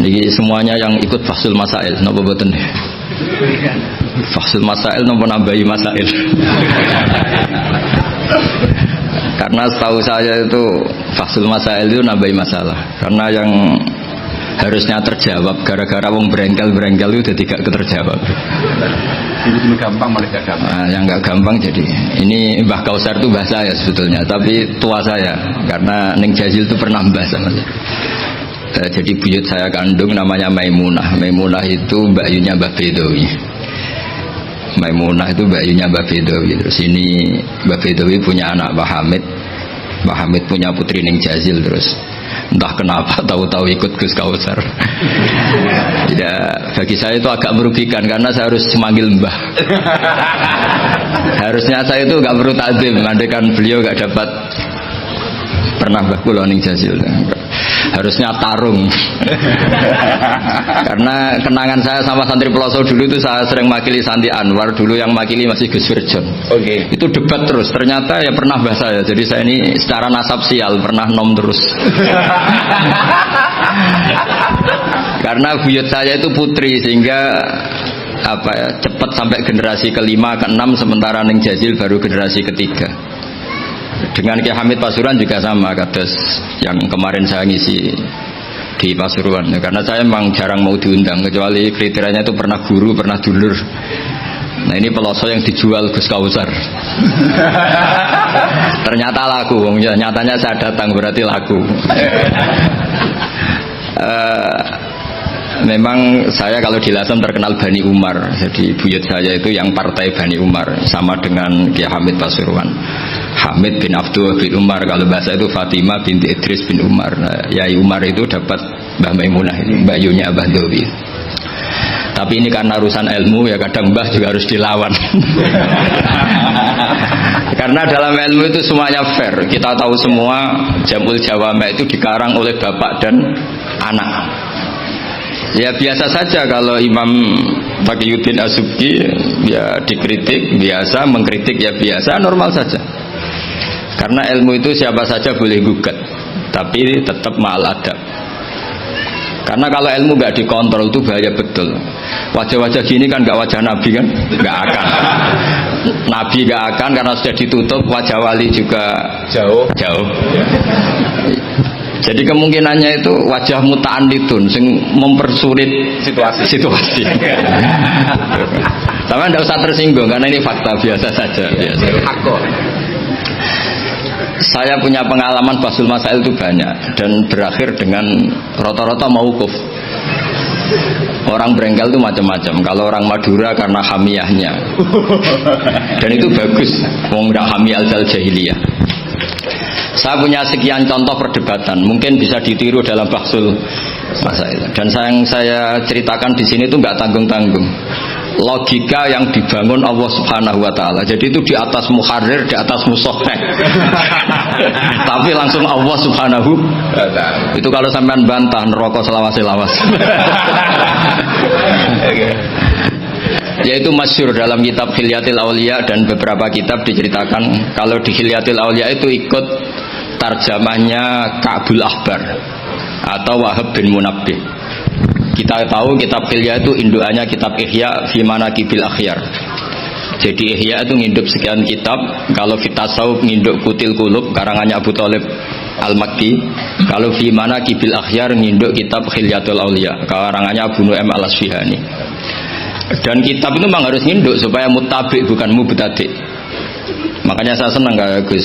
Niki semuanya yang ikut Fathul Masail, napa boten? Fathul Masail napa nambahi masail? Karena setahu saya itu Fathul Masail itu nambahi masalah. Karena yang harusnya terjawab gara-gara wong berengkel-berengkel itu jadi gak terjawab. Ini gampang malah gak gampang. Nah, yang gak gampang jadi ini Mbah Kausar itu mbah saya sebetulnya, tapi tua saya karena Neng Jazil itu pernah mbah sama saya. Jadi buyut saya kandung namanya Maimunah. Maimunah itu mbakyunya Mbah Bedawi. Maimunah itu mbakyunya Mbah Bedawi. Terus ini Mbah Bedawi punya anak Mbah Hamid. Mbah Hamid punya putri Neng Jazil. Terus entah kenapa tahu-tahu ikut Gus Kausar. Ya, bagi saya itu agak merugikan karena saya harus memanggil Mbah. Harusnya saya itu gak perlu takdim, andaikan beliau gak dapat pernah Mbah kula Neng Jazil. Harusnya tarung. Karena kenangan saya sama santri Peloso dulu itu saya sering makili Santi Anwar, dulu yang makili masih Gus Firjon. Oke. Itu debat terus. Ternyata ya pernah mbah saya. Jadi saya ini secara nasab sial pernah nom terus. Karena buyut saya itu putri sehingga cepat sampai generasi kelima, keenam, sementara Neng Jazil baru generasi ketiga. Dengan Kiai Hamid Pasuruan juga sama, kados yang kemarin saya ngisi di Pasuruan. Karena saya memang jarang mau diundang, kecuali kriterianya itu pernah guru, pernah dulur. Nah ini Peloso yang dijual Gus Kausar. Ternyata laku, nyatanya saya datang berarti laku. Memang saya kalau di Lasem terkenal Bani Umar. Jadi buyut saya itu yang partai Bani Umar, sama dengan Kiai Hamid Pasuruan. Hamid bin Abdul bin Umar, kalau bahasa itu Fatimah binti Idris bin Umar. Nah, Yai Umar itu dapat Mbah Maimunah ini, Mbak Yunya Abah Dawi. Tapi ini karena urusan ilmu ya kadang Mbah juga harus dilawan. Karena dalam ilmu itu semuanya fair. Kita tahu semua Jamul Jawame itu dikarang oleh bapak dan anak. Ya biasa saja kalau Imam Taqiyuddin As-Subki ya dikritik biasa, mengkritik ya biasa, normal saja. Karena ilmu itu siapa saja boleh gugat, tapi tetap ma'al adab. Karena kalau ilmu nggak dikontrol itu bahaya betul. Wajah-wajah gini kan nggak wajah Nabi kan, nggak akan. Nabi nggak akan karena sudah ditutup. Wajah wali juga jauh. Jadi kemungkinannya itu wajah muta'anidun sing mempersulit situasi. Tapi tidak usah tersinggung karena ini fakta biasa saja. Biasa. Saya punya pengalaman Fathul Masail itu banyak dan berakhir dengan rata-rata mauquf. Orang berengkel itu macam-macam. Kalau orang Madura karena hamiyahnya, dan itu bagus. Wong ndak hamiyah al jahiliyah. Saya punya sekian contoh perdebatan, mungkin bisa ditiru dalam Fathul Masail. Dan yang saya ceritakan di sini itu nggak tanggung-tanggung. Logika yang dibangun Allah Subhanahu wa Ta'ala. Jadi itu di atas muharrir, di atas musoheh. Tapi langsung Allah Subhanahu. Itu kalau sampean bantah neraka selawas-selawas. Yaitu masyhur dalam kitab Hilyatil Auliya dan beberapa kitab diceritakan kalau di Hilyatil Auliya itu ikut tarjamahnya Ka'bul Ahbar atau Wahab bin Munabbih. Kita tahu kitab Hilya itu indukannya kitab Ihya fi Manaqibil Akhyar. Jadi Ihya itu nginduk sekian kitab. Kalau Fitasawuf nginduk Kutil Qulub karangannya Abu Thalib Al-Makki. Kalau fi Manaqibil Akhyar nginduk kitab Hilyatul Auliya karangannya Abu Nu'aim Al-Asfihani. Dan kitab itu memang harus nginduk supaya mutabik bukan mubtadi'. Makanya saya senang kayak Gus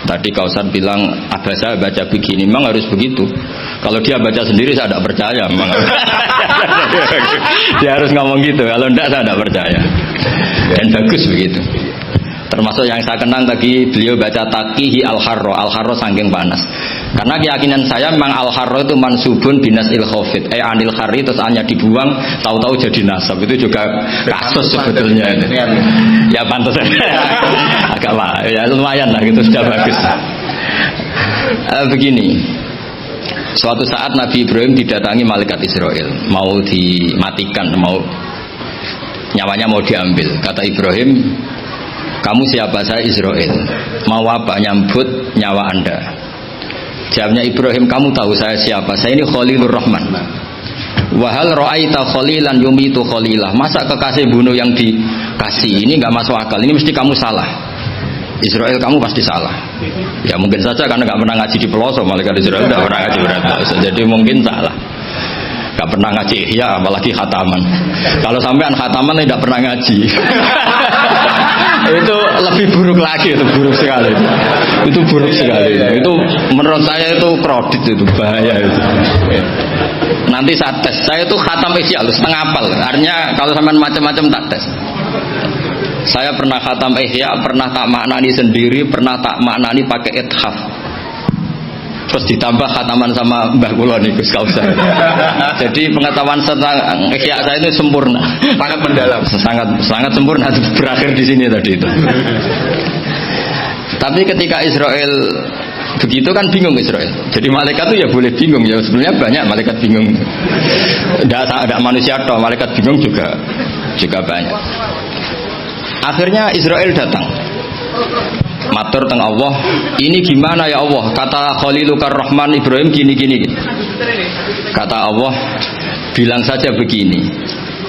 tadi Kausar bilang abah saya baca begini, memang harus begitu. Kalau dia baca sendiri saya tidak percaya, memang dia harus ngomong gitu. Kalau tidak saya tidak percaya. Dan bagus begitu. Termasuk yang saya kenang tadi beliau baca Taqihi Al-Harra. Al-Harra saking panas. Karena keyakinan saya memang Al-Harra itu mansubun binas il-khofid. Anil khari terus hanya dibuang, tahu-tahu jadi nasab. Itu juga kasus sebetulnya. Ya pantas. Agak lah, ya lumayan lah gitu, sudah bagus. Begini. Suatu saat Nabi Ibrahim didatangi malaikat Israel, mau dimatikan, mau nyawanya mau diambil. Kata Ibrahim, kamu siapa? Saya Israel. Mau apa? Nyambut nyawa Anda. Jawabnya Ibrahim, kamu tahu saya siapa? Saya ini Khalilur Rahman. Wahal ra'aita khalilan yumitu khalilah. Masa kekasih bunuh yang dikasih? Ini nggak masuk akal. Ini mesti kamu salah. Israel kamu pasti salah. Ya mungkin saja karena nggak pernah ngaji di pelosok, malaikat Israel nggak pernah ngaji berat. Jadi mungkin salah. Nggak pernah ngaji ihya, apalagi khataman. Kalau sampean khataman tidak pernah ngaji. Itu lebih buruk lagi, itu buruk sekali. Itu buruk sekali. Itu menurut saya itu kredit, itu bahaya itu. Nanti saya tes, saya itu khatam ihya setengah hafal. Artinya kalau sampean macam-macam tak tes. Saya pernah khatam ihya, pernah tak maknani sendiri, pernah tak maknani pakai ithaf. Terus ditambah khataman sama Mbah kula niku Kausar. Jadi pengetahuan tentang ihya saya itu sempurna, sangat mendalam, sangat sempurna, berakhir di sini tadi itu. Tapi ketika Israel begitu kan bingung Israel. Jadi malaikat itu ya boleh bingung ya, sebenarnya banyak malaikat bingung. Tidak manusia toh, malaikat bingung juga banyak. Akhirnya Israel datang. Matur teng Allah, ini gimana ya Allah? Kata Khalilukar Rahman Ibrahim gini. Kata Allah, bilang saja begini.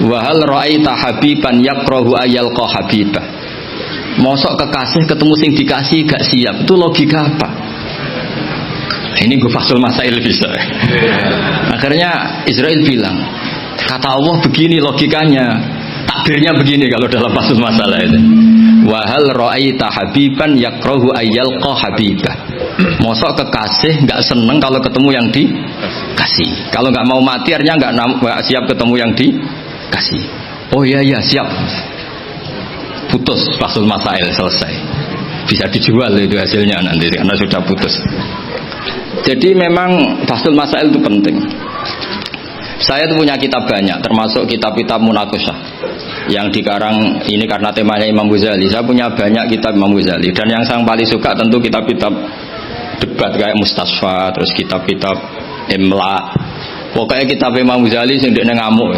Wahal ra'aita habiban yakrahu ayyalqa habibah. Mosok kekasih ketemu sing dikasih gak siap. Itu logika apa? Ini gue fasul masail bisa. Akhirnya Israel bilang, kata Allah begini logikanya. Takbirnya begini kalau dalam fasul masalah itu. Wahal ra'aita habiban yakrahu ayyalqa habibah. Mosok kekasih nggak seneng kalau ketemu yang dikasih. Kalau nggak mau mati artinya nggak siap ketemu yang dikasih. Oh iya siap. Putus fasul masail selesai. Bisa dijual itu hasilnya nanti karena sudah putus. Jadi memang fasul masail itu penting. Saya itu punya kitab banyak, termasuk kitab-kitab munaqashah yang dikarang ini karena temanya Imam Ghazali. Saya punya banyak kitab Imam Ghazali, dan yang saya paling suka tentu kitab-kitab debat kayak Mustasfa, terus kitab-kitab Imla. Pokoknya kitab Imam Ghazali sing ndekne ngamuk.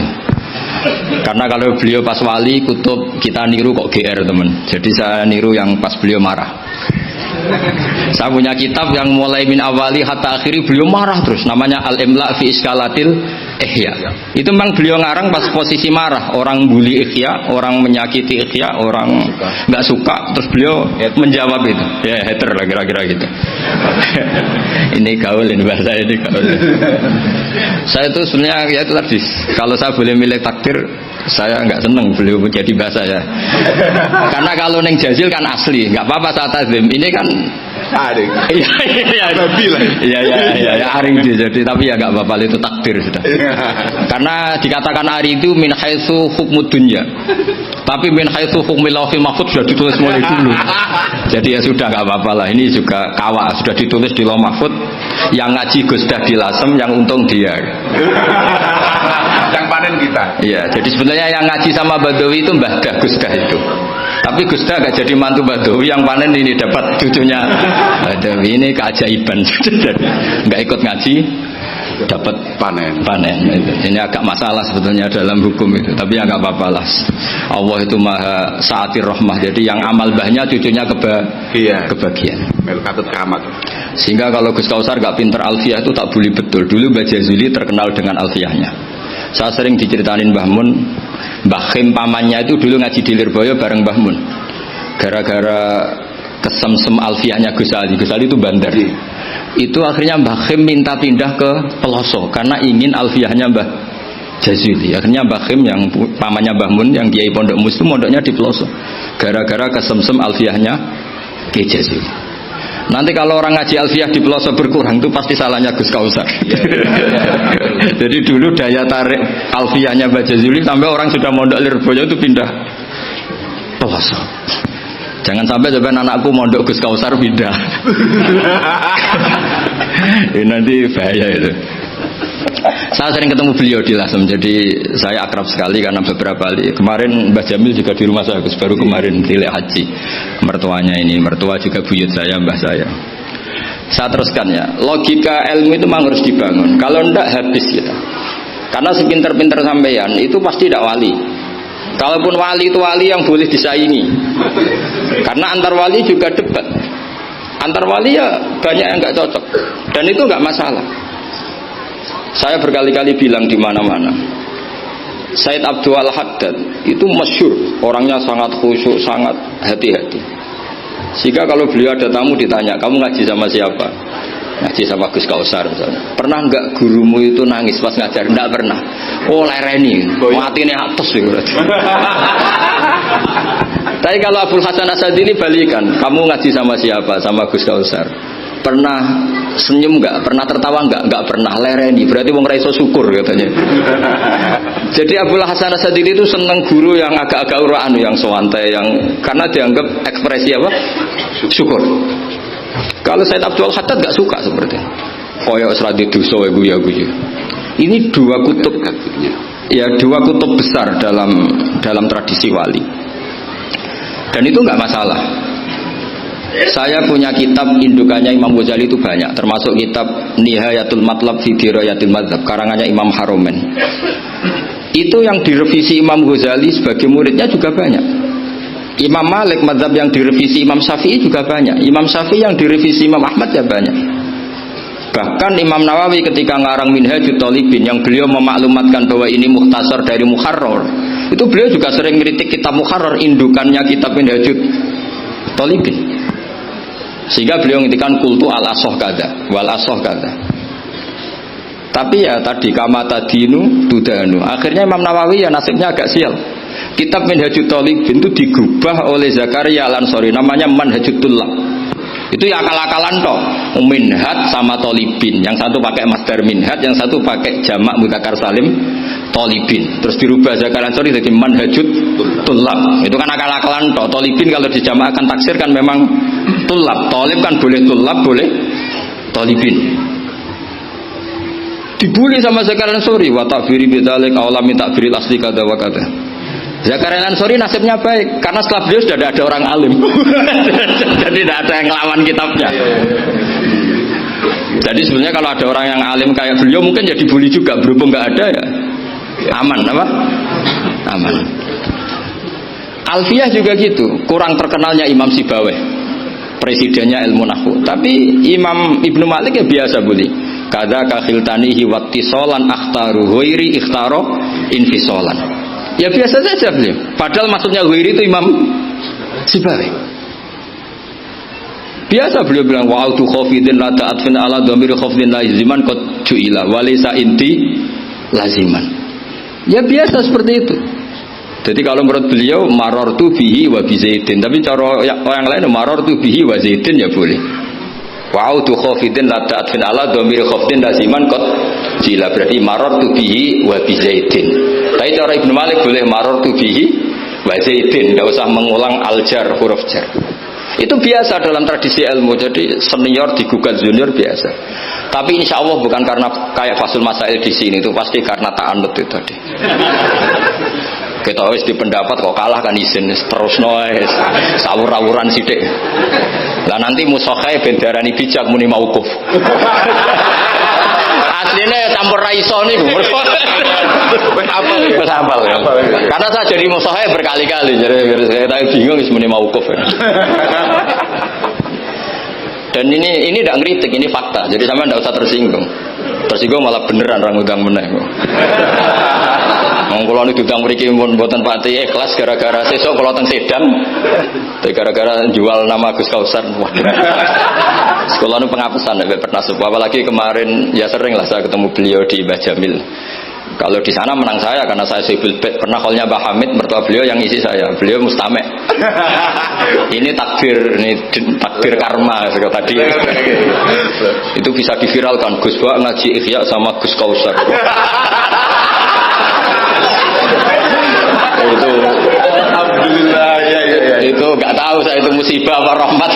Karena kalau beliau pas wali kutub kita niru kok GR teman. Jadi saya niru yang pas beliau marah. Saya punya kitab yang mulai min awali hatta akhiri beliau marah terus, namanya Al-Imla fi Iskalatil Ihya. Itu memang beliau ngarang pas posisi marah, orang bully Ihya, orang menyakiti Ihya, orang nggak suka, terus beliau menjawab itu, ya hater lah kira-kira gitu. Ini gaul, ini bahasa ini gaul. Saya itu sebenarnya ya itu tadi, kalau saya boleh milih takdir, saya nggak seneng beliau jadi bahasa ya. Karena kalau neng jazil kan asli, nggak apa-apa saat azim. Ini kan aring. Iya, aring jadi, tapi ya nggak apa-apa itu takdir sudah. Karena dikatakan aring itu min haitsu hukmud dunya. Tapi min haitsu hukmil lauhil mahfuz sudah ditulis mulai dulu. Jadi ya sudah nggak apa-apa lah. Ini juga kawa sudah ditulis di lauh mahfuz. Yang ngaji Gusdah di Lasem, yang untung dia. Yang panen kita. Iya, jadi sebenarnya yang ngaji sama Badawi itu Mbah Dah Gusdah itu. Tapi Gusdah gak jadi mantu Badawi, yang panen ini dapat cucunya Badawi. Ini keajaiban. Nggak ikut ngaji, dapat panen. Ini agak masalah sebetulnya dalam hukum itu. Tapi ya nggak apa-apa lah. Allah itu maha saatir rahmah. Jadi yang amal bahnya cucunya kebagian. Melkatut kamat. Sehingga kalau Gus Kausar gak pinter alfiyah itu tak boleh betul. Dulu Mbah Jazuli terkenal dengan alfiyahnya. Saya sering diceritain Mbah Mun, Mbah Khim pamannya itu dulu ngaji di Lirboyo bareng Mbah Mun. Gara-gara kesemsem alfiyahnya Gus Ali itu bandar. Itu akhirnya Mbah Khim minta pindah ke Peloso karena ingin alfiyahnya Mbah Jazuli. Akhirnya Mbah Khim yang pamannya Mbah Mun yang kiai pondok mus itu mondoknya di Peloso. Gara-gara kesemsem alfiyahnya Ki Jazuli. Nanti kalau orang ngaji alfiyah di pelosok berkurang itu pasti salahnya Gus Kausar. Jadi dulu daya tarik alfiyahnya Mbah Jazuli sampai orang sudah mondok Lirboyo itu pindah pelosok. Jangan sampai anakku mondok Gus Kausar pindah. Nanti bahaya itu. Saya sering ketemu beliau di Lasem, jadi saya akrab sekali karena beberapa kali. Kemarin Mbah Jamil juga di rumah saya, baru kemarin tilek haji. Mertuanya ini, mertua juga buyut saya, mbah saya. Saya teruskan ya, logika ilmu itu memang harus dibangun. Kalau enggak habis kita. Karena sepinter-pinter sampeyan itu pasti tidak wali. Kalaupun wali itu wali yang boleh disaingi. Karena antar wali juga debat. Antar wali ya banyak yang nggak cocok. Dan itu nggak masalah. Saya berkali-kali bilang di mana-mana, Said Abdul Haddad itu masyhur, orangnya sangat khusyuk, sangat hati-hati. Sehingga kalau beliau ada tamu ditanya, kamu ngaji sama siapa? Ngaji sama Gus Kausar misalnya. Pernah enggak gurumu itu nangis pas ngajar? Enggak pernah. Oh lereni, matine atus gitu. Tapi kalau Abdul Hasan Asadili balikan, kamu ngaji sama siapa? Sama Gus Kausar. Pernah senyum enggak? Pernah tertawa enggak? Enggak pernah. Lereni, berarti wong ra iso syukur katanya. Jadi Abdul Hasan Asadili itu seneng guru yang agak-agak uraan, yang santai, yang karena dianggap ekspresi apa? Syukur. Kalau Said Abdul Haddad enggak suka seperti itu. Koyok seradi dosa ya guyu. Ini dua kutub, ya dua kutub besar dalam tradisi wali. Dan itu enggak masalah. Saya punya kitab indukannya Imam Ghazali itu banyak, termasuk kitab Nihayatul Matlab fi Dirayatil Madzhab karangannya Imam Haromen. Itu yang direvisi Imam Ghazali sebagai muridnya juga banyak. Imam Malik madzhab yang direvisi Imam Syafi'i juga banyak. Imam Syafi'i yang direvisi Imam Ahmad ya banyak. Bahkan Imam Nawawi ketika ngarang Minhajut Thalibin yang beliau memaklumatkan bahwa ini mukhtasar dari Muharrar, itu beliau juga sering kritik kitab Muharrar, indukannya kitab Minhajut Thalibin. Sehingga beliau ngintikan kultu al-asoh kada wal asoh kada. Tapi ya tadi kamata dinu tudanu. Akhirnya Imam Nawawi ya nasibnya agak sial. Kitab Minhajut Thalibin itu digubah oleh Zakaria Al-Ansari, namanya Manhajut Tullab. Itu ya akal-akalan toh. Minhaj sama Thalibin, yang satu pakai masdar minhaj, yang satu pakai jamak mudzakkar salim Thalibin. Terus dirubah Zakaria Al-Ansari jadi Manhajut Tullab. Itu kan akal-akalan toh. Thalibin kalau dijamakkan taksir kan memang Tullab. Thalib kan boleh Tullab, boleh Thalibin. Dibully sama Zakaria Al-Ansari, wa ta'biri bidzalik aula min ta'biril asli kada wa kada. Zakaria Al-Ansari nasibnya baik karena setelah beliau sudah ada orang alim. Jadi tidak ada yang ngelawan kitabnya. Jadi sebenarnya kalau ada orang yang alim kayak beliau mungkin ya dibully juga, berhubung nggak ada ya aman apa? Aman. Alfiyah juga gitu, kurang terkenalnya Imam Sibawayh, presidennya ilmu nahwu. Tapi Imam Ibnu Malik ya biasa bully. Kada kakhiltanihi wattisolan akhtaru ghairi ikhtaro infisolan. Ya biasa saja beliau. Padahal maksudnya ghairi itu Imam Sibawayh. Biasa beliau bilang wa'udu khafidin la ta'atfin ala dhamiri khafidin laziman qad ju'ila walisa inti laziman. Ya biasa seperti itu. Jadi kalau menurut beliau marartu bihi wa bi zaidin, tapi cara orang lain marartu bihi wa zaidin ya boleh. Wa'udu khafidin la ta'atfin ala dhamiri khafidin laziman qad ju'ila, berarti marartu bihi wa bi zaidin. Tapi cara Ibnu Malik boleh marartu bihi wa zaidin, enggak usah mengulang al-jar, huruf jar. Itu biasa dalam tradisi ilmu. Jadi senior digugat junior biasa. Tapi insya Allah bukan karena kayak Fasul Masail di sini, itu pasti karena ta'anut itu tadi. Kita wis di pendapat kok kalah kan izin terus noise sawur-awuran sithik. Lah nanti musokai bendarani bijak muni mauquf. Aslinya campur raiso nih, apa? Karena saya jadi musokai berkali-kali, jadi saya bingung sebenarnya mauquf. Dan ini tidak ngeritik, ini fakta. Jadi sama tidak usah tersinggung. Tersinggung malah beneran orang udang meneh. Kalau ini diundang mriki pun mboten pati ikhlas gara-gara sesuk kalau teng Sedan, gara-gara jual nama Gus Kausar. Sekolah nu penghapusan nek pernah apalagi kemarin ya sering lah saya ketemu beliau di Mbah Jamil. Kalau di sana menang saya karena saya Sibul Bet. Pernah callnya Mbah Hamid, mertua beliau yang isi saya. Beliau mustame. Ini takdir karma tadi. Itu bisa diviralkan. Gus Ba ngaji Ihya sama Gus Kausar. Itu alhamdulillah ya. Itu nggak tahu saya itu musibah apa rahmat.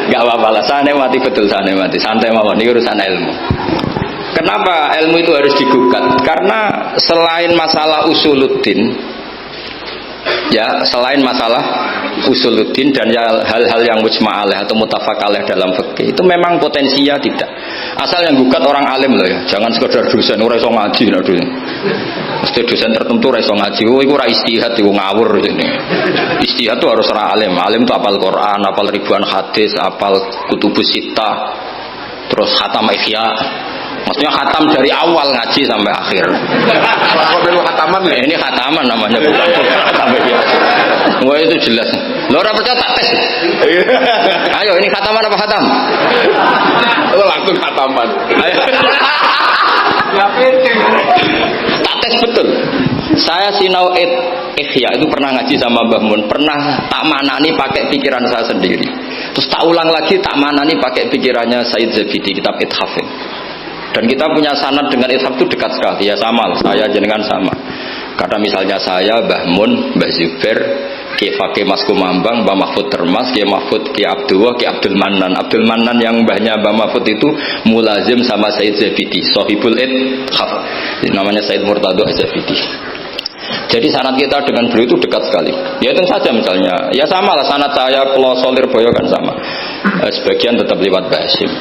Gak apa-apa lah, sana mati betul, sana mati santai mawon, ini urusan ilmu. Kenapa ilmu itu harus digugat? Karena selain masalah usuluddin, ya selain masalah usuluddin dan hal-hal yang mujma' alaih atau muttafaq alaih dalam fikih, itu memang potensinya tidak. Asal yang gugat orang alim loh ya, jangan sekedar dosen ora iso ngaji lho dulu. Mesti dosen tertentu ora iso ngaji, oh iku ora istihad iku ngawur ini. Istihad itu harus orang alim. Alim itu apal Quran, apal ribuan hadis, apal kutubus sittah, terus khatam ihya. Maksudnya khatam dari awal ngaji sampai akhir. Kalau dulu khataman ya? Ini khataman namanya bukan khatam ihya. Wah itu jelas. Lo ora percaya tak tes. Ayo ini khataman apa khatam? Lo langsung khataman. Tak tes betul. Saya sinau ihya itu pernah ngaji sama Mbah Mun, pernah tak manani pakai pikiran saya sendiri. Terus tak ulang lagi tak manani pakai pikirannya Said Zabidi kitab Ithaf. Dan kita punya sanad dengan Ithaf itu dekat sekali. Ya sama, saya jenengan sama. Karena misalnya saya, Mbah Mun, Mbah Zubair, Ki Fakih Mas Kumambang, Mbah Mahfud Termas, Ki Mahfud, Ki Abdullah, Ki Abdul Manan. Abdul Manan yang mbahnya Mbah Mahfud itu mulazim sama Said Zabidi, Sohibul Ithaf. Namanya Said Murtado Zabidi. Jadi sanad kita dengan beliau itu dekat sekali. Ya itu saja misalnya. Ya sama lah sanad saya Pulau Solir Boyo kan sama. Sebagian tetap lewat Mbah Hasyim.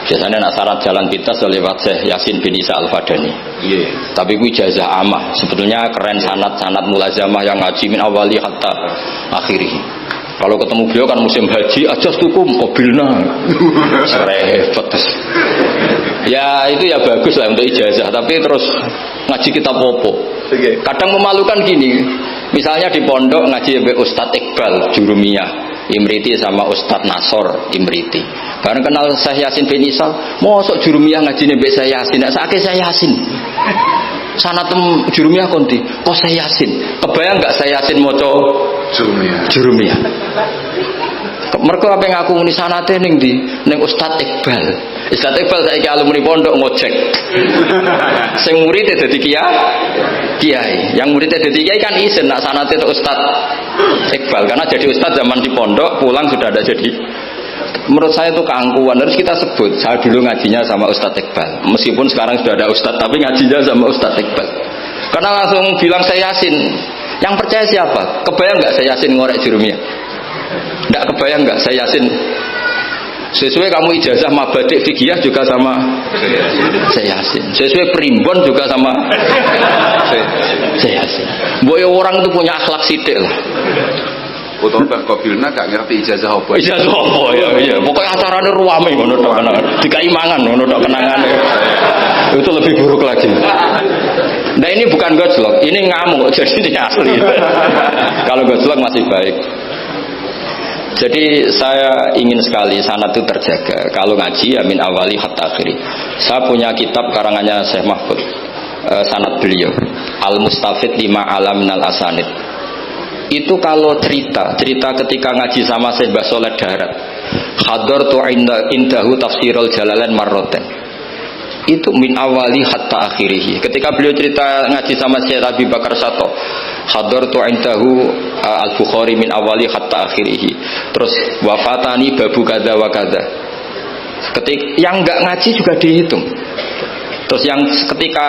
Biasanya nak syarat jalan pintas lewat Syekh Yasin bin Isa Al-Fadani. Iya. Tapi itu ijazah amah. Sebetulnya keren sanad mulazamah yang ngaji min awali hatta akhiri. Kalau ketemu beliau kan musim haji, aja tukum mobilna. Repot. Ya itu ya bagus lah untuk ijazah. Tapi terus ngaji kitab popo. Kadang memalukan gini. Misalnya di pondok ngaji Ustadz Iqbal Jurumiyah Imriti sama Ustadz Nasor Imriti. Bareng kenal Syekh Yasin bin Isa, mosok Jurumiyah ngajine mbek Syekh Yasin, nek sakake Syekh Yasin. Sanatem Jurumiyah konti, kok Syekh Yasin. Kebayang enggak Syekh Yasin maca Jurumiyah. Mergo apa ngaku muni sanate ning ndi? Ning Ustadz Iqbal. Ustadz Iqbal saiki alumni pondok ngojek. Sing murid dadi kiai. Yang murid dadi kiai kan isin nak sanate itu Ustadz Iqbal karena jadi ustadz zaman di pondok pulang sudah ada jadi. Menurut saya itu keangkuhan, harus kita sebut. Saya dulu ngajinya sama Ustadz Iqbal, meskipun sekarang sudah ada ustadz, tapi ngajinya sama Ustadz Iqbal. Karena langsung bilang saya Yasin. Yang percaya siapa? Kebayang nggak saya Yasin ngorek Jurumiyah? Nggak kebayang nggak saya Yasin? Sesuai kamu ijazah mabadik fikih juga sama saya Yasin. Sesuai primbon juga sama saya Yasin. Boyo orang itu punya akhlak sidik lah. Foto Mbak Kobilna gak ngerti ijazah apa. Ijazah apa ya, iya. Pokoknya acaranya ruame ngono tok kenangan. Dikai mangan ngono tok kenangane. Itu lebih buruk lagi. Nah ini bukan gojlok, ini ngamuk, jadi ini asli. Kalau gojlok masih baik. Jadi saya ingin sekali sanad itu terjaga. Kalau ngaji ya min awali hatta akhiri. Saya punya kitab karangannya Syekh Mahfud, sanad beliau Al-Mustafid lima alam minal asanid. Itu kalau cerita ketika ngaji sama Syekh Mbah Soleh Darat, hadartu indahu tafsirul jalalain marroten. Itu min awali hatta akhirih. Ketika beliau cerita ngaji sama Syekh Abi Bakar Sato, hadartu indahu al-Bukhari min awali hatta akhirih. Terus wafatani babu kada wa kada. Yang enggak ngaji juga dihitung. Terus yang ketika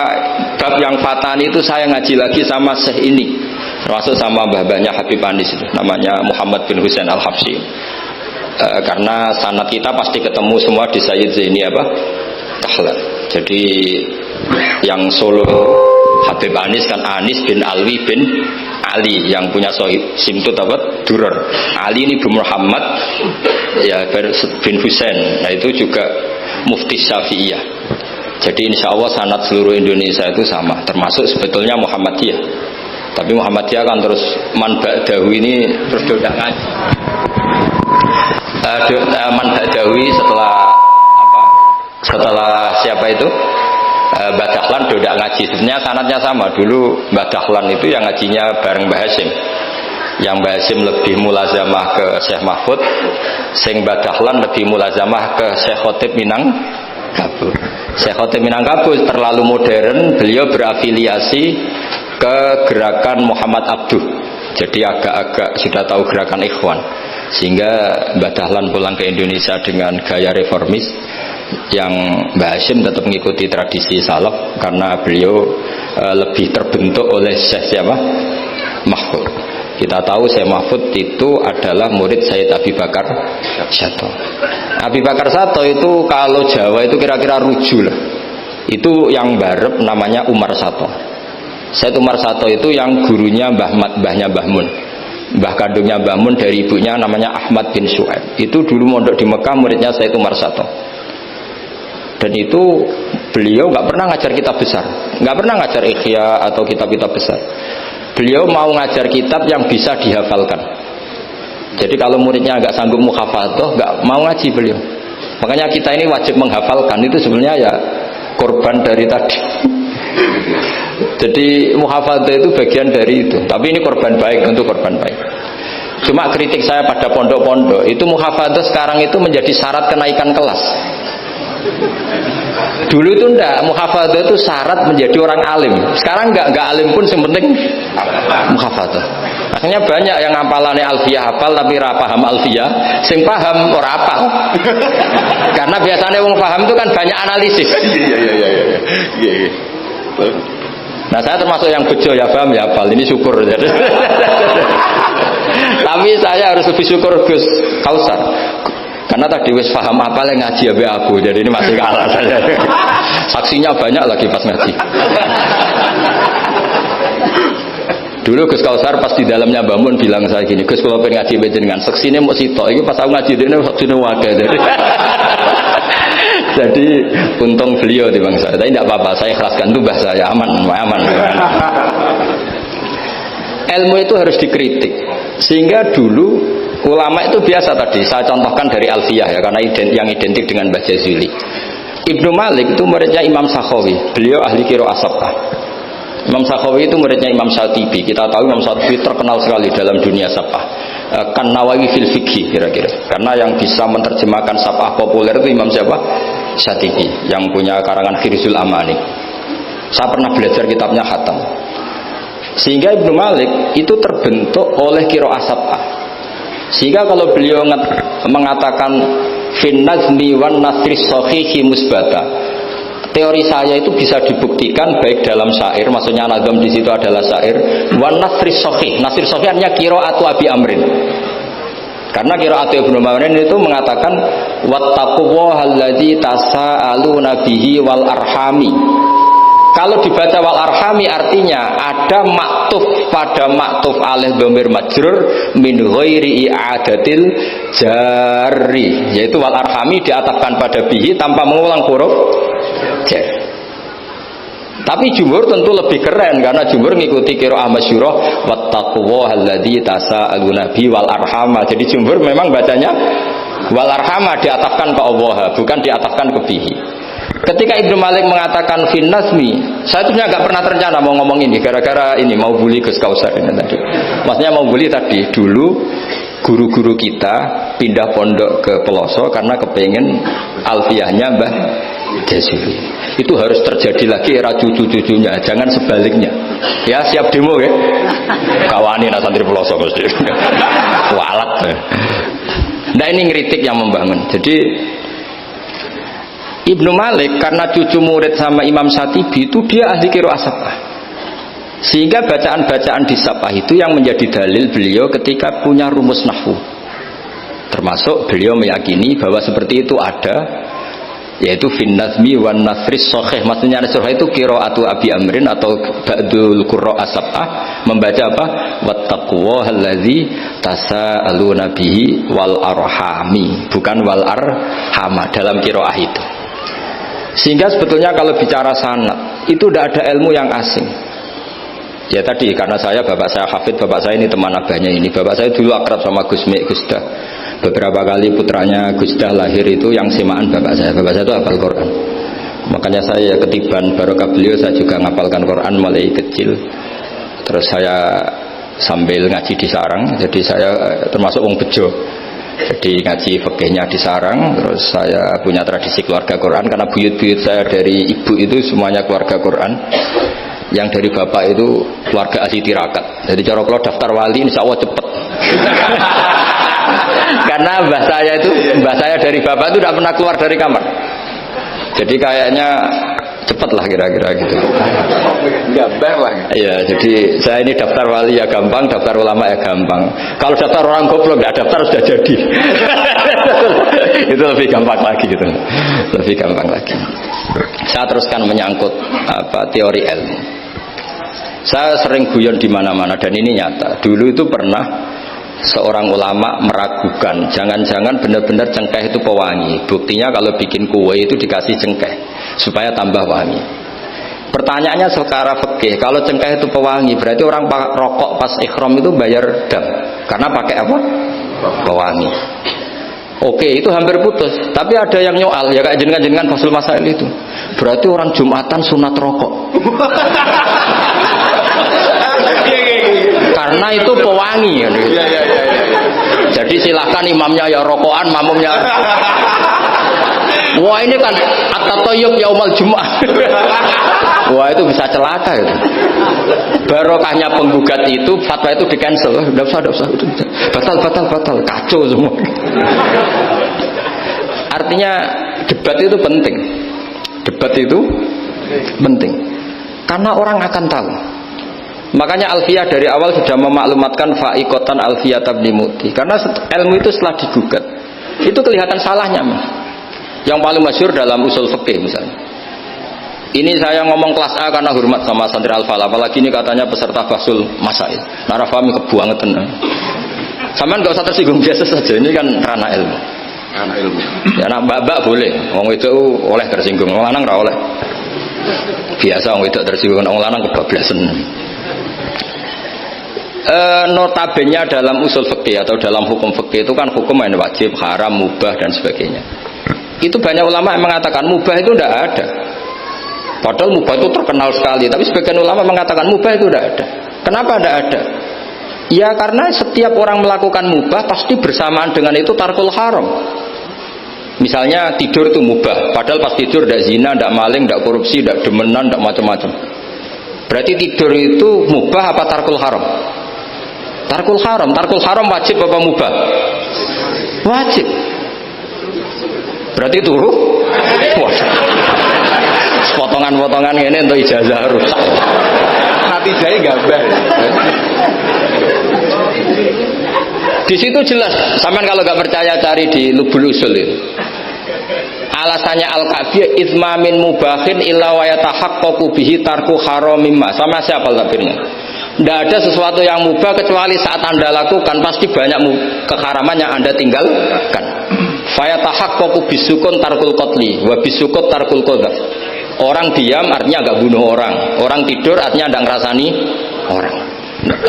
bab yang fatani itu saya ngaji lagi sama Syekh ini, termasuk sama mbah-mbahnya Habib Anis itu, namanya Muhammad bin Husain Al-Habsyi. Karena sanad kita pasti ketemu semua di Sayyid Zaini Dahlan. Jadi yang Solo Habib Anis kan Anis bin Alwi bin Ali, yang punya simtut Durar. Ali ini bin Muhammad ya bin Husain. Nah itu juga mufti Syafi'iyah. Jadi insya Allah sanad seluruh Indonesia itu sama, termasuk sebetulnya Muhammadiyah. Tapi Muhammadiyah kan terus man ba'dahu ini terus dodak ngaji. Man ba'dahu setelah siapa itu? Mbah Dahlan dodak ngaji. Sebenarnya sanadnya sama. Dulu Mbah Dahlan itu yang ngajinya bareng Mbah Hasyim. Yang Mbah Hasyim lebih mulazamah ke Syekh Mahfud, sing Mbah Dahlan lebih mulazamah ke Syekh Khotib Minangkabau. Syekh Khotib Minangkabau terlalu modern, beliau berafiliasi ke gerakan Muhammad Abduh. Jadi agak-agak sudah tahu gerakan Ikhwan. Sehingga Mbah Dahlan pulang ke Indonesia dengan gaya reformis, yang Mbah Hasyim tetap mengikuti tradisi salaf karena beliau lebih terbentuk oleh Syekh siapa? Mahfud. Kita tahu Syekh Mahfud itu adalah murid Sayyid Abi Bakar Sato. Abi Bakar Sato itu kalau Jawa itu kira-kira ruju lah. Itu yang barep namanya Umar Sato. Said Umar Sato itu yang gurunya mbahnya Mbah Mun. Mbah kandungnya Mbah Mun dari ibunya namanya Ahmad bin Syuaib. Itu dulu mondok di Mekah, muridnya Said Umar Sato. Dan itu beliau nggak pernah ngajar kitab besar, nggak pernah ngajar Ikhya atau kitab-kitab besar. Beliau mau ngajar kitab yang bisa dihafalkan. Jadi kalau muridnya nggak sanggup muhafadzah, nggak mau ngaji beliau. Makanya kita ini wajib menghafalkan, itu sebenarnya ya korban dari tadi. Jadi muhafadzah itu bagian dari itu. Tapi ini korban baik, untuk korban baik. Cuma kritik saya pada pondok-pondok itu muhafadzah sekarang itu menjadi syarat kenaikan kelas. Dulu itu enggak, muhafadzah itu syarat menjadi orang alim. Sekarang enggak alim pun yang penting muhafadzah. Akhirnya banyak yang ngapalannya alfiyah hafal tapi ora paham alfiyah, sing paham ora hafal. Karena biasanya wong paham itu kan banyak analisis. Iya. Nah, saya termasuk yang bejo ya paham ya hafal. Ini syukur. Tapi saya harus lebih syukur Gus Kausar. Karena tadi wis paham apa yang ngaji abe aku, jadi ini masih kalah saya. Saksinya banyak lagi pas ngaji. Dulu Gus Kausar pas di dalamnya Bamun bilang saya gini, Gus kalau pengen ngaji dengan saksinya mau sitok, ini pas aku ngaji ini saksinya wadah. Jadi untung beliau di bangsa. Tapi tidak apa-apa, saya ikhlaskan itu bahasa saya aman. Ilmu itu harus dikritik. Sehingga dulu ulama itu biasa tadi, saya contohkan dari Alfiyah ya, karena yang identik dengan Mbah Jazuli. Ibnu Malik itu muridnya Imam Sakhawi, beliau ahli qiraah sab'ah. Imam Sakhawi itu muridnya Imam Syatibi. Kita tahu Imam Syatibi terkenal sekali dalam dunia sab'ah. Kan Nawawi fil fikih kira-kira. Karena yang bisa menerjemahkan sab'ah populer itu Imam siapa? Syatibi, yang punya karangan Khirzul Amani. Saya pernah belajar kitabnya Hatam. Sehingga Ibnu Malik itu terbentuk oleh qiraah sab'ah. Sehingga kalau beliau mengatakan fin nazmi wan nasri sahihi musbata, teori saya itu bisa dibuktikan baik dalam syair, maksudnya nazam di situ adalah syair, wan nasri sahih. Nasri sahih artinya qiraatu Abi Amrin. Karena qiraatu Ibnu Ma'in itu mengatakan wattaqullaha allazi tasaaluna bihi wal arhami. Kalau dibaca wal arhami artinya ada maktuf pada maktuf alih dhamir majrur min ghairi i'adatil jari, yaitu wal arhami diatafkan pada bihi tanpa mengulang huruf jar. Tapi jumhur tentu lebih keren karena jumhur mengikuti qiraah masyhurah wattaqullaha alladzi tasaaluna bihi wal arhama. Jadi jumhur memang bacanya wal arhama diatafkan ke Allah, bukan diatafkan ke bihi. Ketika Ibnu Malik mengatakan fin nazmi, saya sebenarnya nggak pernah terencana mau ngomong ini gara-gara ini mau bully Gus Kausar ini tadi. Maksudnya mau bully tadi, dulu guru-guru kita pindah pondok ke Peloso karena kepengen alfiyahnya Mbah Jazuli. Itu harus terjadi lagi era cucu-cucunya, jangan sebaliknya. Ya siap demo ya. Kawani nak santri Peloso mesti. Walat. Nah ini ngeritik yang membangun. Jadi Ibnu Malik karena cucu murid sama Imam Syatibi itu dia ahli qiraah sab'ah. Sehingga bacaan-bacaan di sab'ah itu yang menjadi dalil beliau ketika punya rumus nahwu. Termasuk beliau meyakini bahwa seperti itu ada, yaitu fin nazmi wan nasri sahih. Maksudnya nasrah itu qiraatu Abi Amrin atau ba'dul qurra sab'ah membaca apa? Wattaqullaha allazi tasaaluna bihi wal arhami, bukan wal arhama dalam qiraah itu. Sehingga sebetulnya kalau bicara sanad itu tidak ada ilmu yang asing. Ya tadi karena bapak saya hafid, bapak saya ini teman abahnya ini. Bapak saya dulu akrab sama Gus Mek, Gus Dah. Beberapa kali putranya Gus Dah lahir itu yang semaan bapak saya. Bapak saya itu hafal Quran. Makanya saya ketiban barokah beliau, saya juga ngapalkan Quran mulai kecil. Terus saya sambil ngaji di sarang, jadi saya termasuk wong bejo. Jadi ngaji fikihnya di sarang. Terus saya punya tradisi keluarga Quran karena buyut-buyut saya dari ibu itu semuanya keluarga Quran. Yang dari bapak itu keluarga ahli tirakat. Jadi cara kalau daftar wali insya Allah cepet. Karena mbah saya dari bapak itu tidak pernah keluar dari kamar. Jadi kayaknya Cepet lah kira-kira gitu. Gambar lah. Iya, jadi saya ini daftar wali ya gampang, daftar ulama ya gampang. Kalau daftar orang goblok nggak daftar sudah jadi. Itu lebih gampang lagi gitu. Lebih gampang lagi. Saya teruskan menyangkut teori ilmu. Saya sering guyon di mana-mana dan ini nyata. Dulu itu pernah seorang ulama meragukan, jangan-jangan benar-benar cengkeh itu pewangi. Buktinya kalau bikin kue itu dikasih cengkeh supaya tambah wangi. Pertanyaannya secara fikih, kalau cengkeh itu pewangi, berarti orang rokok pas ikhram itu bayar dam karena pakai apa? Pewangi. Oke, itu hampir putus. Tapi ada yang nyoal, ya kayak jenengan Fasul Masail itu. Berarti orang Jumatan sunat rokok. Karena itu pewangi. Iya. Jadi silahkan imamnya ya rokokan, makmumnya. Wah ini kan at-tatayyub yaumal Jumat. Wah itu bisa celaka itu. Barokahnya penggugat itu, fatwa itu di-cancel. Udah usah. Batal. Kacau semua. Artinya debat itu penting. Debat itu penting. Karena orang akan tahu. Makanya Alfiyah dari awal sudah memaklumatkan fa'iqatan Alfiyah tabnimuti. Karena ilmu itu setelah digugat, itu kelihatan salahnya. Yang paling masyhur dalam usul fikih misalnya. Ini saya ngomong kelas A karena hormat sama santri Al-Fal. Apalagi ini katanya peserta Fasul Masail. Nara fahmi kebuangetan. Saman gak usah tersinggung, biasa saja. Ini kan ranah ilmu. Ranah ilmu. Ya anak mbak boleh. Wong itu oleh tersinggung. Wong lanang ra oleh. Biasa wong itu tersinggung. Wong lanang kebablasan. Notabene dalam usul fikih atau dalam hukum fikih itu kan hukum yang wajib, haram, mubah dan sebagainya. Itu banyak ulama yang mengatakan mubah itu tidak ada. Padahal mubah itu terkenal sekali, tapi sebagian ulama mengatakan mubah itu tidak ada. Kenapa tidak ada? Ya karena setiap orang melakukan mubah pasti bersamaan dengan itu tarkul haram. Misalnya tidur itu mubah, padahal pas tidur tidak zina, tidak maling, tidak korupsi, tidak demenan, tidak macam-macam. Berarti tidur itu mubah apa tarkul haram? Tarkul haram wajib apa mubah? Wajib. Berarti turu? Potongan-potongan ini untuk ijazah rusak. Nanti saya gambar. Di situ jelas. Sampean kalau nggak percaya cari di Lubul Usul itu. Alasannya Al-Ka'biyah izmamin mubahin illa wa yatahaqqaqu bihi tarku haramimma. Sama siapa tafsirnya? Tidak ada sesuatu yang mubah kecuali saat Anda lakukan pasti banyak keharaman yang Anda tinggalkan. Fayatahaqqaqu bisukun tarkul qatli wa bisukut tarkul qadzaf. Orang diam artinya agak bunuh orang. Orang tidur artinya tidak ngerasani orang.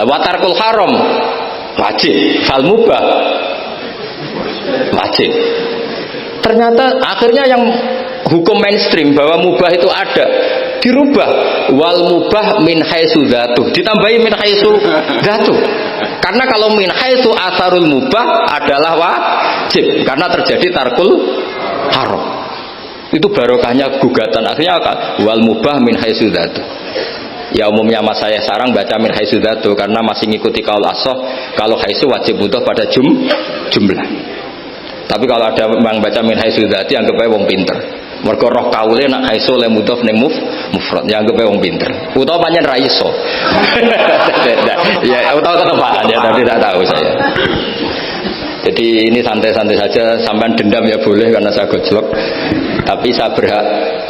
Wa tarkul haram wajib, fal mubah wajib. Ternyata akhirnya yang hukum mainstream bahwa mubah itu ada dirubah, wal mubah min haitsu dzatuh, ditambahi min haitsu dzatuh. Karena kalau min haitsu asarul mubah adalah wajib karena terjadi tarkul haram. Itu barokahnya gugatan. Akhirnya wal mubah min haitsu dzatuh. Ya umumnya mas saya sarang baca min haitsu dzatuh karena masih ngikuti kaul as-shah, kalau haitsu wajib butuh pada jumlah. Tapi kalau ada yang baca min haitsu dzati anggap ae wong pinter. Mergo roh kaule nak haitsu le mudhof ning mufrad ya anggap ae wong pinter. Utawa pancen ra iso. Ya utawa ketepaan ya tapi tidak tahu saya. Jadi ini santai-santai saja, sampean dendam ya boleh karena saya gojlok. Tapi saya berhak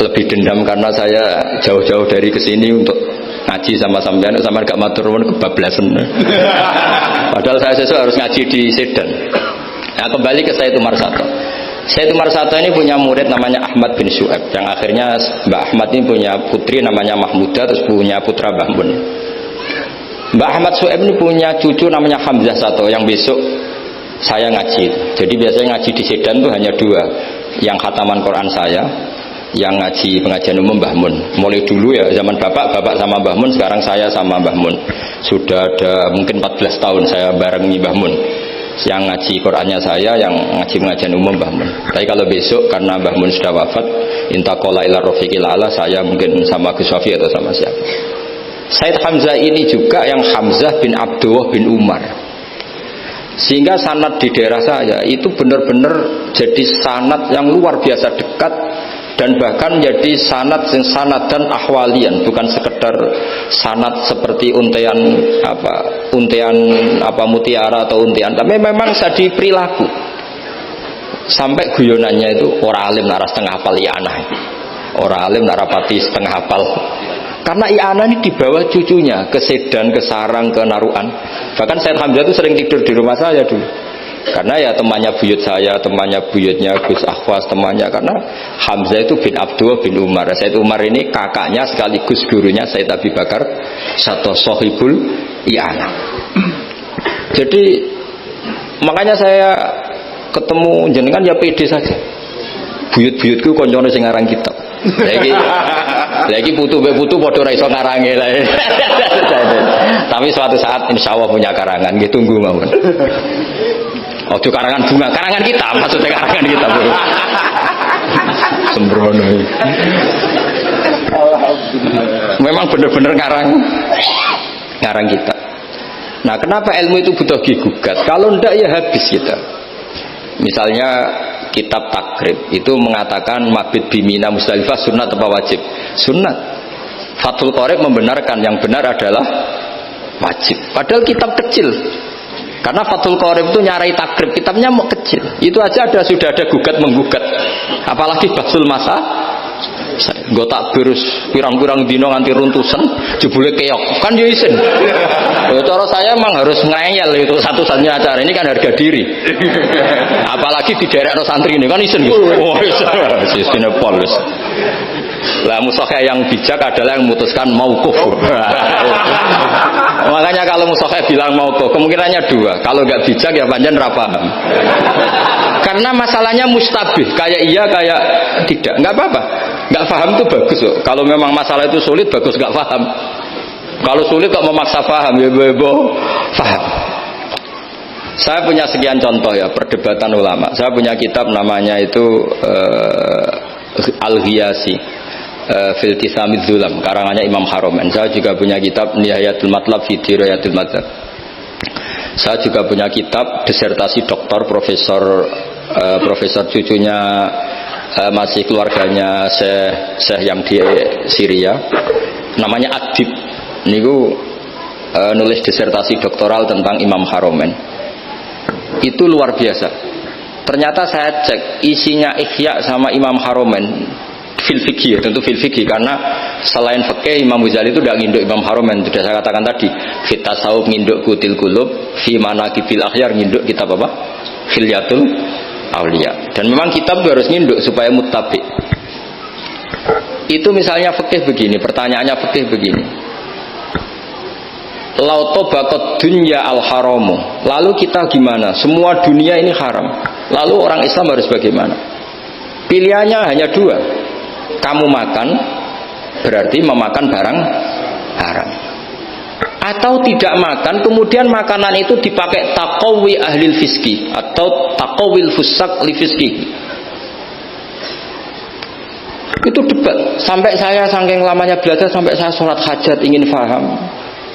lebih dendam karena saya jauh-jauh dari kesini untuk ngaji sama sampean gak matur nuwun kebablasan. Padahal saya sesuk harus ngaji di Sedan. Nah, kembali ke Sayyid Umar Sato. Sayyid Umar Sato ini punya murid namanya Ahmad bin Syu'aib. Yang akhirnya Mbak Ahmad ini punya putri namanya Mahmudah, terus punya putra Mbah Mun. Mbak Ahmad Syu'aib ini punya cucu namanya Hamzah Sato yang besok saya ngaji. Jadi biasanya ngaji di Sedan itu hanya dua. Yang khataman Quran saya, yang ngaji pengajian umum Mbah Mun. Mulai dulu ya zaman bapak sama Mbah Mun, sekarang saya sama Mbah Mun. Sudah ada mungkin 14 tahun saya barengi Mbah Mun. Yang ngaji Qurannya saya, yang ngaji pengajian umum Mbah Mun. Tapi kalau besok karena Mbah Mun sudah wafat, intaqala ila rafiqil a'la, saya mungkin sama Gus Wafi atau sama siapa. Said Hamzah ini juga yang Hamzah bin Abdullah bin Umar. Sehingga sanad di daerah saya itu benar-benar jadi sanad yang luar biasa dekat dan bahkan menjadi sanad dan ahwalian, bukan sekedar sanad seperti untian mutiara atau untian, tapi memang jadi perilaku. Sampai guyonannya itu orang alim nara setengah hafal i'anah, orang alim nara pati setengah hafal. Karena i'anah ini dibawa cucunya ke Sedan, ke Sarang, ke Naruan. Bahkan Said Hamzah itu sering tidur di rumah saya dulu. Karena ya temannya buyut saya, temannya buyutnya Gus Akhwas, temannya, karena Hamzah itu bin Abdullah bin Umar. Said Umar ini kakaknya sekaligus gurunya Said Abi Bakar, satu sohibul i'anah. Jadi makanya saya ketemu jenengan ya pede saja. Buyut-buyutku koncone sing ngarang kitab. Lagi putu padha ra iso ngarange lah. Tapi suatu saat insyaallah punya karangan, nggih tunggu mawon. Ojo karangan bunga, karangan kita, maksudnya karangan kita. Sembrono. Memang benar-benar ngarang kita. Nah, kenapa ilmu itu butuh digugat? Kalau ndak ya habis kita. Misalnya kitab takrib itu mengatakan mabit bimina Musdalifah sunnat apa wajib? Sunnat. Fathul Qorib membenarkan yang benar adalah wajib. Padahal kitab kecil. Karena Fathul Qorib itu nyarai takrib, kitabnya mau kecil. Itu aja sudah ada gugat menggugat. Apalagi Basul Masa. Gue tak berus pirang-pirang dino nganti runtusan, jebule keok. Kan yo isin. Cara saya emang harus ngeyel itu satu-satunya acara ini kan harga diri. Apalagi di daerah santri ini kan isin. Oh, isin polis. Lah musokheh yang bijak adalah yang memutuskan mauquf. Makanya kalau musokheh bilang mauquf, kemungkinannya dua. Kalau nggak bijak ya panjang ra paham. Karena masalahnya mustabih, kayak iya kayak tidak. Nggak apa-apa. Nggak paham itu bagus loh. Kalau memang masalah itu sulit, bagus nggak paham. Kalau sulit kok memaksa paham, ya bebo paham. Saya punya sekian contoh ya perdebatan ulama. Saya punya kitab namanya itu Al-Ghiyasi fil Tisamid Zulam, karangannya Imam Haromen. Saya juga punya kitab Nihayatul Matlab fi Dirayatul Madzhab. Saya juga punya kitab disertasi doktor profesor cucunya masih keluarganya Syekh yang di Syria, namanya Adib. Niku nulis disertasi doktoral tentang Imam Haromen. Itu luar biasa. Ternyata saya cek isinya Ihya sama Imam Haromen fil fikih, tentu fil fikih, karena selain fikih Imam Ghazali itu tidak nginduk Imam Haromen. Sudah saya katakan tadi, fit tasawuf nginduk Kutil Qulub, fi manaqibil akhyar nginduk kitab apa? Khilyatul Aulia. Dan memang kitab harus nginduk supaya muttabi. Itu misalnya fikih begini, pertanyaannya fikih begini. Lauto bakot dunya al haramu. Lalu kita gimana? Semua dunia ini haram. Lalu orang Islam harus bagaimana? Pilihannya hanya dua. Kamu makan berarti memakan barang haram. Atau tidak makan, kemudian makanan itu dipakai taqawi ahlil fiski atau taqawil fusak li fiski. Itu debat. Sampai saya saking lamanya belajar, sampai saya sholat hajat ingin paham.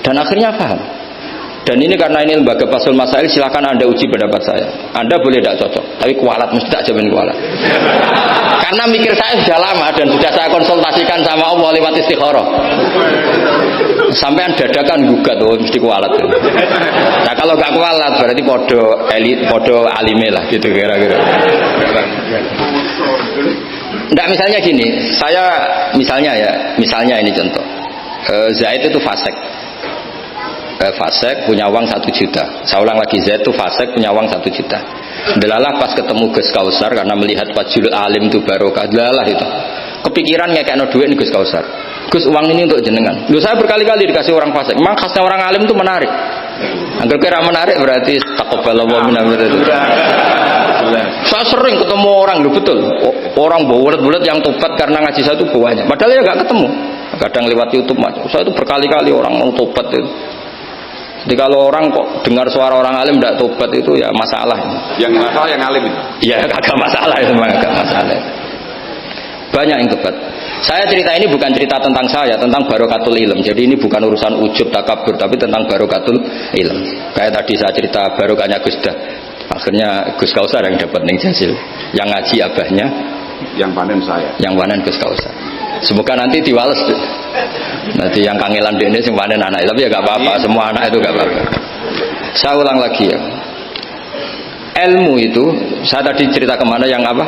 Dan akhirnya paham. Dan ini karena ini lembaga Fathul Masail, silakan Anda uji pendapat saya. Anda boleh tidak cocok, tapi kualat, mesti tak jamin kualat. Karena mikir saya sudah lama dan sudah saya konsultasikan sama Allah lewat istikharah. Sampai dadakan gugat, oh mesti kualat. Nah kalau gak kualat berarti podo elit, podo alime lah gitu kira-kira. Nggak, misalnya gini, saya misalnya ini contoh. Zaid itu fasik. Fasek punya uang 1 juta. Saya ulang lagi, Zaid itu fasek punya uang 1 juta. Delalah pas ketemu Gus Kausar karena melihat Fajrul Alim itu barokah. Delalah itu kepikiran ngekekno duit nih Gus Kausar. Gus, uang ini untuk jenengan. Loh, saya berkali-kali dikasih orang fasek. Memang khasnya orang alim itu menarik. Angger kira menarik berarti taqabbalallahu minna itu. Saya sering ketemu orang, loh betul. Orang bulat-bulat yang tobat karena ngaji saya itu banyak. Padahal ya nggak ketemu. Kadang lewat YouTube macam. Saya itu berkali-kali orang mau tobat itu. Jadi kalau orang kok dengar suara orang alim tidak tobat itu ya masalah. Yang masalah yang alim itu? Ya agak masalah itu, memang agak masalah. Banyak yang tobat. Saya cerita ini bukan cerita tentang saya, tentang barokatul ilm. Jadi ini bukan urusan ujub takabur, tapi tentang barokatul ilm. Kayak tadi saya cerita barokahnya Gus Dah. Akhirnya Gus Kausar yang dapat ning Jasil. Yang ngaji abahnya Yang panen saya. Yang panen Gus Kausar. Semoga nanti diwales. Nanti yang kangelan di ini yang panen anak. Tapi ya gak apa-apa, semua anak itu gak apa-apa. Saya ulang lagi ya. Ilmu itu, saya tadi cerita kemana yang apa?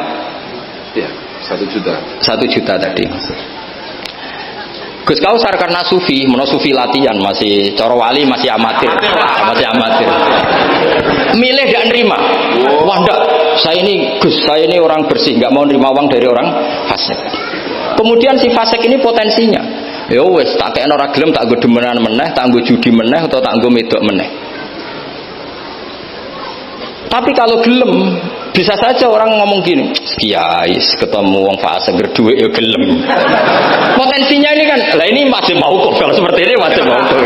Ya, 1 juta. 1 juta tadi. Gus Kausar karena sufi, sufi latihan, masih coro wali, masih amatir. Milih dan nerima. Wah enggak, saya ini orang bersih, nggak mau nerima uang dari orang fasik. Kemudian si fasik ini potensinya, ya wes tak kayak orang gelem, tak gue demenan meneh, tak gue judi meneh, atau tak gue medok meneh. Tapi kalau gelem, bisa saja orang ngomong gini, kiai ketemu wong fasik berdua ya gelem. Potensinya ini kan, lah ini wajib mauquf, kalau seperti ini wajib mauquf.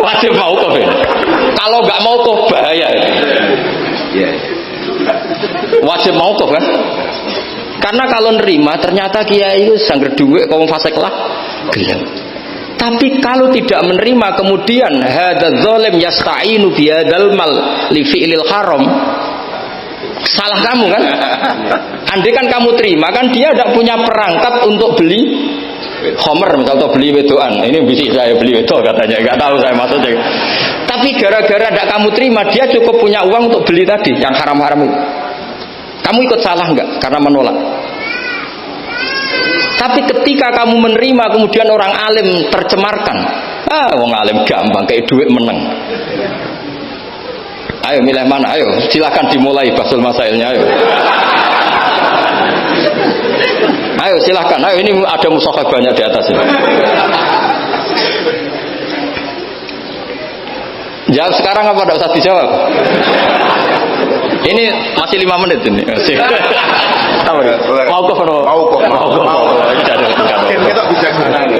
Wajib mauquf ini. Kalau nggak mauquf bahaya ini. Wajib mauquf kan? Karena kalau nerima ternyata kiai itu sangger duit kaum fasik lah gelem. Tapi kalau tidak menerima kemudian hadzal zalim yasta'inu bi hadzal mal li fi'lil haram. Salah kamu kan? Andai kan kamu terima kan dia tidak punya perangkat untuk beli homer misal atau beli wedoan. Ini bisa saya beli wedok katanya, nggak tahu saya maksudnya. Tapi gara-gara tidak kamu terima dia cukup punya uang untuk beli tadi yang haram-haram itu. Kamu ikut salah nggak karena menolak? Tapi ketika kamu menerima kemudian orang alim tercemarkan, wong alim gampang kayak duit menang. Ayo milih mana? Ayo silakan dimulai basul masailnya. Ayo silakan. Ayo ini ada mushaf banyak di atas ini. Jawab sekarang apa tidak usah dijawab? Ini masih 5 menit ini.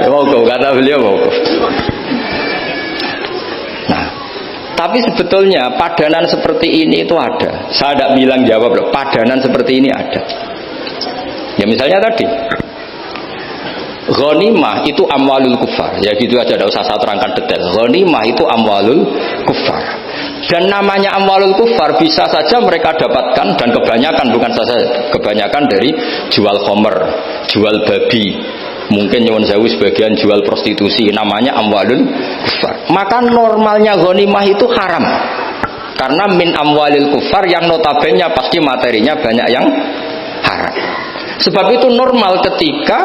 Mau kok kata beliau mau. Nah, tapi sebetulnya padanan seperti ini itu ada. Saya tidak bilang jawab loh. Padanan seperti ini ada. Ya misalnya tadi, ghanimah itu amwalul kufar. Ya gitu aja, tidak usah saya terangkan detail. Ghanimah itu amwalul kufar. Dan namanya amwalul kufar bisa saja mereka dapatkan, dan kebanyakan, bukan saja kebanyakan dari jual khomer, jual babi, mungkin nyuwun sewu sebagian jual prostitusi, namanya amwalul kufar. Maka normalnya ghanimah itu haram karena min amwalil kufar yang notabene pasti materinya banyak yang haram. Sebab itu normal ketika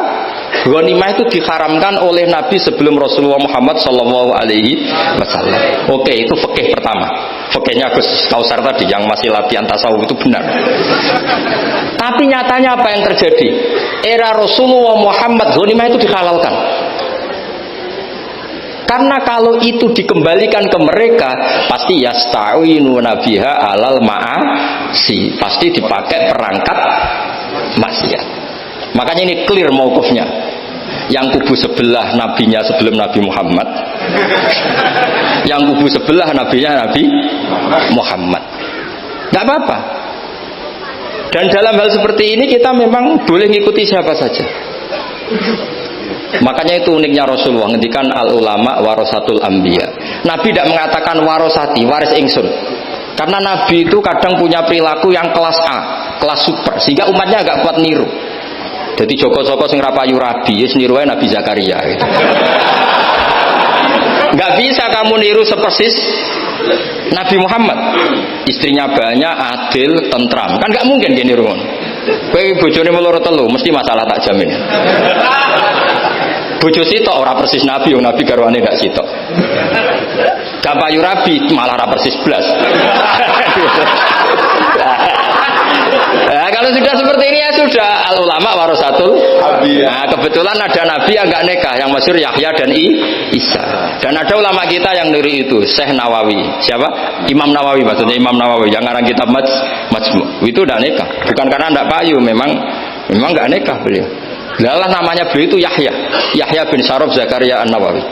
ghanimah itu diharamkan oleh Nabi sebelum Rasulullah Muhammad Sallallahu Alaihi Wasallam. Oke, itu fikih pertama. Fikihnya Gus Kausar tadi yang masih latihan tasawuf itu benar. Tapi nyatanya apa yang terjadi? Era Rasulullah Muhammad ghanimah itu dihalalkan. Karena kalau itu dikembalikan ke mereka, pasti yasta'inu nabiha alal ma'asi, pasti dipakai perangkat maksiat. Makanya ini clear mauqufnya. Yang kubu sebelah nabinya sebelum Nabi Muhammad, yang kubu sebelah nabinya Nabi Muhammad. Tidak apa-apa. Dan dalam hal seperti ini kita memang boleh ngikuti siapa saja. Makanya itu uniknya Rasulullah ngendikan al ulama warasatul anbiya. Nabi tidak mengatakan warosati, waris ingsun. Karena Nabi itu kadang punya perilaku yang kelas A, kelas super, sehingga umatnya agak kuat niru. Jadi Joko-Joko sing rapayu rabi, niru aja Nabi Zakaria. Gitu. Gak bisa kamu niru sepersis Nabi Muhammad. Istrinya banyak, adil, tentram. Kan gak mungkin dia niru. Kowe bojone meloro telu, mesti masalah tak jamin. Bojo sitok ora persis Nabi, Nabi garwane ndak sitok. Gak payu rabi malah ora persis blas. Nah, kalau sudah seperti ini ya sudah al ulama warasatul anbiya. Nah, kebetulan ada nabi yang enggak nikah, yang masyhur Yahya dan Isa. Dan ada ulama kita yang niru itu, Syekh Nawawi. Siapa? Imam Nawawi, maksudnya Imam Nawawi yang ngarang kitab Majmu'. Itu enggak nikah. Bukan karena enggak payu, memang enggak nikah beliau. Lalah namanya beliau itu Yahya bin Syaraf Zakaria An-Nawawi.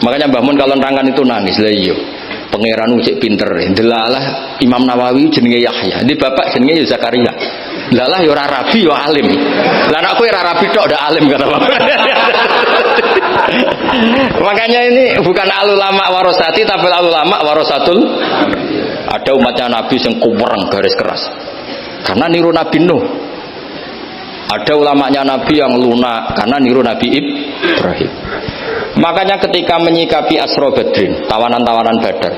Makanya Mbah Mun kalau nerangan itu nangis lah iya. Pangeran ucik pinter. Delalah Imam Nawawi jenenge Yahya. Ini bapak jenenge Zakaria. Delalah ya ora rabi ya alim. Lah anakku ora rabi tok ndak alim kata bapak. Makanya ini bukan al ulama warosati tapi al ulama warasatul. Ada umatnya Nabi yang kuwereng garis keras. karena niru Nabi Nuh. Ada ulamanya Nabi yang lunak karena niru Nabi Ibrahim. Makanya ketika menyikapi Asra Badrin, tawanan-tawanan Badar,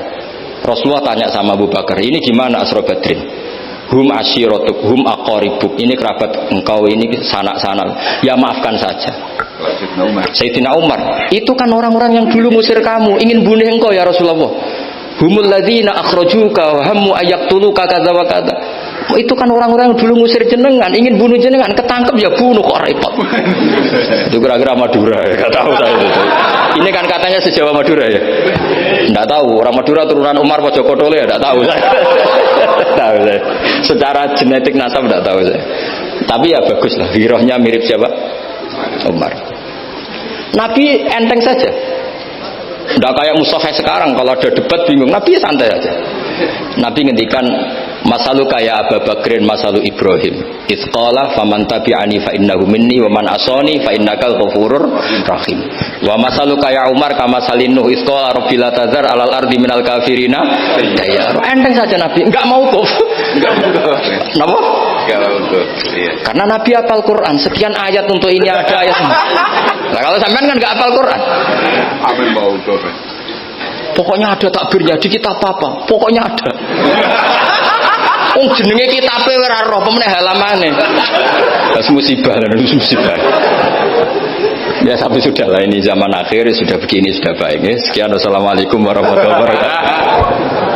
Rasulullah tanya sama Abu Bakar, ini gimana Asra Badrin? Hum ashiratuk, hum aqaribuk, ini kerabat engkau, ini sanak-sanak. Ya maafkan saja. Sayyidina Umar, itu kan orang-orang yang dulu ngusir kamu, ingin bunuh engkau ya Rasulullah. Humul ladzina akhrajuka wa hammu ayaktuluka kadza wa kadza. Itu kan orang-orang yang dulu ngusir jenengan, ingin bunuh jenengan, ketangkep ya bunuh, kok repot. Itu kira-kira Madura ya, nggak tahu saya itu. Ini kan katanya sejawa Madura ya. Nggak tahu, orang Madura turunan Umar Pojokotole ya, nggak tahu saya. Tahu saya. Secara genetik nasab nggak tahu saya. Tapi ya bagus lah, girohnya mirip siapa? Umar. Nabi enteng saja. Nggak kayak musuhnya sekarang, kalau ada debat bingung. Nabi santai aja. Nabi ngendikan, masalu kaya Abu Bakrin masalu Ibrahim. Itsqala faman tabi'ani fa innahu minni wa man asani fa innakal ghafurur rahim. Wa masalu kaya Umar kama salinu itsqala rabbil tazar alal ardi minal kafirina dayar. Enteng saja Nabi, enggak mau kuf. Kenapa? Karena Nabi hafal Quran, sekian ayat untuk ini ada ayat. Nah, kalau sampean kan enggak hafal Quran. Amin mau kuf. Pokoknya ada takbirnya di kitab apa? Pokoknya ada. Jenenge kitabe ora roh pemene halamane. Wis musibah. Ya tapi sudahlah, ini zaman akhir sudah begini sudah baik. Sekian, wassalamualaikum warahmatullahi wabarakatuh.